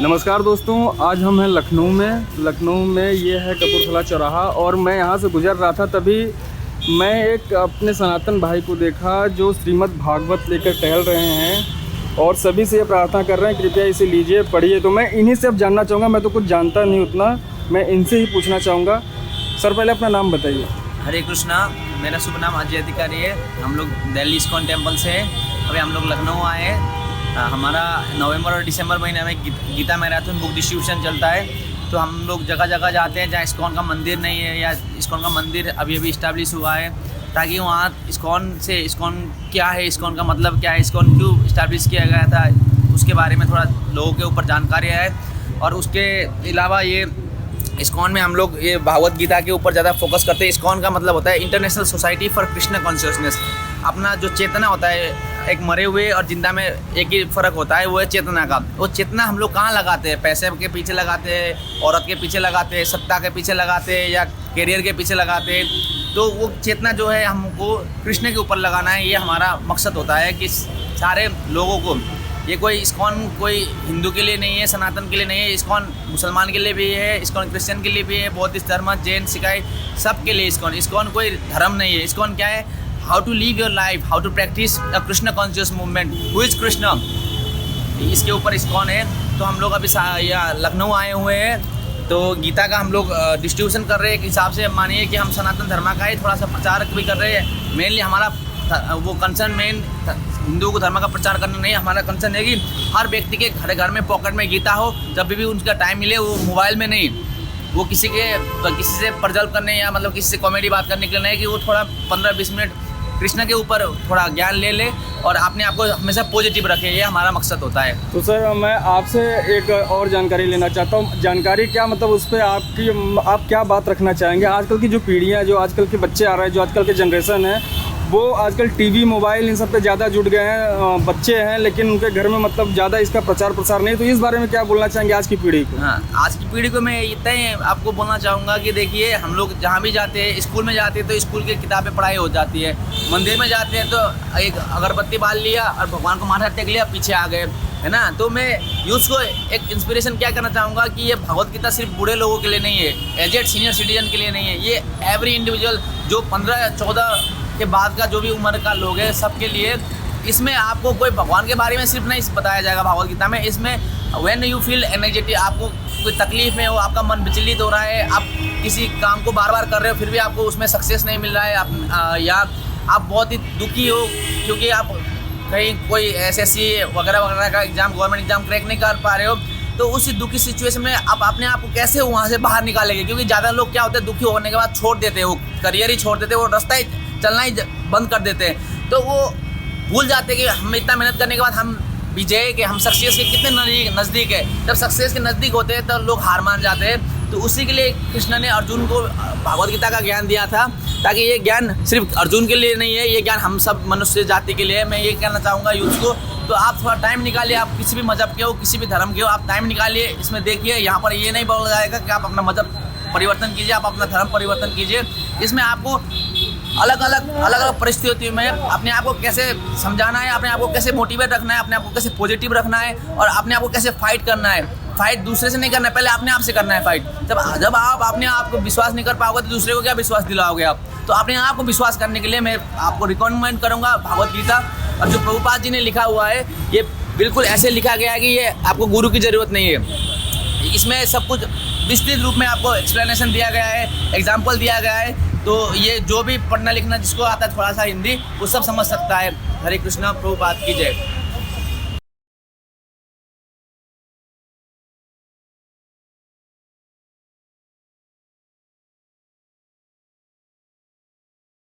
नमस्कार दोस्तों, आज हम हैं लखनऊ में ये है कपूरथला चौराहा। और मैं यहाँ से गुजर रहा था, तभी मैं एक अपने सनातन भाई को देखा जो श्रीमद् भागवत लेकर टहल रहे हैं और सभी से ये प्रार्थना कर रहे हैं कृपया इसे लीजिए, पढ़िए। तो मैं इन्हीं से अब जानना चाहूँगा, मैं तो कुछ जानता नहीं उतना, मैं इनसे ही पूछना चाहूँगा। सर पहले अपना नाम बताइए। हरे कृष्णा, मेरा शुभ नाम अजय अधिकारी है। हम लोग दिल्ली इस्कॉन टेम्पल से हैं। अभी हम लोग लखनऊ आए हैं। हमारा नवंबर और दिसंबर महीने में गीता मैराथन बुक डिस्ट्रीब्यूशन चलता है। तो हम लोग जगह जगह जाते हैं जहाँ इस्कॉन का मंदिर नहीं है या इस्कॉन का मंदिर अभी इस्टेब्लिश हुआ है, ताकि वहाँ इस्कॉन क्या है, इस्कॉन का मतलब क्या है, इस्कॉन क्यों इस्टेब्लिश किया गया था, उसके बारे में थोड़ा लोगों के ऊपर जानकारी है। और उसके अलावा ये इस्कॉन में हम लोग ये भागवत गीता के ऊपर ज़्यादा फोकस करते हैं। इस्कॉन का मतलब होता है international society for Krishna consciousness. अपना जो चेतना होता है, एक मरे हुए और जिंदा में एक ही फ़र्क होता है, वो है चेतना का। वो चेतना हम लोग कहाँ लगाते हैं? पैसे के पीछे लगाते हैं, औरत के पीछे लगाते हैं, सत्ता के पीछे लगाते हैं या करियर के पीछे लगाते हैं। तो वो चेतना जो है हमको कृष्ण के ऊपर लगाना है, ये हमारा मकसद होता है कि सारे लोगों को, ये कोई इस्कॉन कोई हिंदू के लिए नहीं है, सनातन के लिए नहीं है, इस्कॉन मुसलमान के लिए भी है, इस्कॉन क्रिश्चियन के लिए भी है, बौद्धिस्ट धर्म, जैन, सिखाई, सब के लिए इस्कॉन कोई धर्म नहीं है। इस्कॉन क्या है? How to live your life, how to practice a Krishna conscious movement, who is Krishna, इसके ऊपर इस्कॉन है। तो हम लोग अभी यहाँ लखनऊ आए हुए हैं, तो गीता का हम लोग डिस्ट्रीब्यूशन कर रहे हैं। एक हिसाब से मानिए कि हम सनातन धर्म का ही थोड़ा सा प्रचार भी कर रहे हैं। मेनली हमारा वो कंसर्न मेन हिंदू को धर्म का प्रचार करना नहीं है। हमारा कंसर्न है कि हर व्यक्ति के घर में पॉकेट में गीता हो, जब भी उनका टाइम मिले, वो मोबाइल में नहीं, वो किसी से प्रजल करने या मतलब किसी से कॉमेडी बात करने के लिए नहीं, कि वो थोड़ा 15-20 मिनट कृष्ण के ऊपर थोड़ा ज्ञान ले और अपने आप को हमेशा पॉजिटिव रखे, ये हमारा मकसद होता है। तो सर मैं आपसे एक और जानकारी लेना चाहता हूँ। जानकारी क्या, मतलब उस पर आप क्या बात रखना चाहेंगे? आजकल की जो पीढ़ियाँ, जो आजकल के बच्चे आ रहे हैं, जो आजकल के जनरेशन है, वो आजकल टीवी, मोबाइल इन सब पे ज़्यादा जुट गए हैं। बच्चे हैं लेकिन उनके घर में मतलब ज़्यादा इसका प्रचार प्रसार नहीं। तो इस बारे में क्या बोलना चाहेंगे आज की पीढ़ी को? हाँ, आज की पीढ़ी को मैं इतना ही आपको बोलना चाहूँगा कि देखिए, हम लोग जहाँ भी जाते हैं, स्कूल में जाते हैं तो स्कूल की किताबें पढ़ाई हो जाती है, मंदिर में जाते हैं तो एक अगरबत्ती बाल लिया और भगवान को माथा टेक लिया, पीछे आ गए, है ना। तो मैं यूथ को एक इंस्पिरेशन क्या करना चाहूँगा कि ये भगवत गीता सिर्फ बूढ़े लोगों के लिए नहीं है, एजेड सीनियर सिटीजन के लिए नहीं है, ये एवरी इंडिविजुअल जो 15-14 के बाद का जो भी उम्र का लोग है, सबके लिए। इसमें आपको कोई भगवान के बारे में सिर्फ नहीं बताया जाएगा भागवत गीता में। इसमें व्हेन यू फील एनर्जेटिक, आपको कोई तकलीफ में हो, आपका मन विचलित हो रहा है, आप किसी काम को बार बार कर रहे हो फिर भी आपको उसमें सक्सेस नहीं मिल रहा है, या आप बहुत ही दुखी हो क्योंकि आप कहीं कोई SSC वगैरह का एग्ज़ाम, गवर्नमेंट एग्ज़ाम क्रैक नहीं कर पा रहे हो, तो उसी दुखी सिचुएशन में आप अपने आप को कैसे वहाँ से बाहर निकालेंगे? क्योंकि ज़्यादा लोग क्या होते हैं, दुखी होने के बाद छोड़ देते हैं, वो करियर ही छोड़ देते हैं, वो रास्ता ही चलना ही बंद कर देते हैं। तो वो भूल जाते हैं कि हम इतना मेहनत करने के बाद हम विजय के, हम सक्सेस के कितने नज़दीक है। जब सक्सेस के नज़दीक होते हैं तब लोग हार मान जाते हैं। तो उसी के लिए कृष्ण ने अर्जुन को भागवत गीता का ज्ञान दिया था, ताकि ये ज्ञान सिर्फ अर्जुन के लिए नहीं है, ये ज्ञान हम सब मनुष्य जाति के लिए है। मैं ये कहना चाहूँगा यूथ को। तो आप थोड़ा टाइम निकालिए, आप किसी भी मज़हब के हो, किसी भी धर्म के हो, आप टाइम निकालिए, इसमें देखिए। यहाँ पर ये नहीं बोला जाएगा कि आप अपना मज़हब परिवर्तन कीजिए, आप अपना धर्म परिवर्तन कीजिए। इसमें आपको अलग अलग परिस्थितियों में अपने आप को कैसे समझाना है, अपने आप को कैसे मोटिवेट रखना है, अपने आप को कैसे पॉजिटिव रखना है और अपने आप को कैसे फाइट करना है। फाइट दूसरे से नहीं करना है, पहले अपने आप से करना है फाइट। जब आप अपने आप को विश्वास नहीं कर पाओगे तो दूसरे को क्या विश्वास दिलाओगे आप? तो अपने आप को विश्वास करने के लिए मैं आपको रिकमेंड करूँगा भागवत गीता। और जो प्रभुपाद जी ने लिखा हुआ है, ये बिल्कुल ऐसे लिखा गया है कि ये आपको गुरु की ज़रूरत नहीं है। इसमें सब कुछ विस्तृत रूप में आपको एक्सप्लेनेशन दिया गया है, एग्जाम्पल दिया गया है। तो ये जो भी पढ़ना लिखना जिसको आता है थोड़ा सा हिंदी, वो सब समझ सकता है। हरे कृष्णा, प्रभुपाद की जय।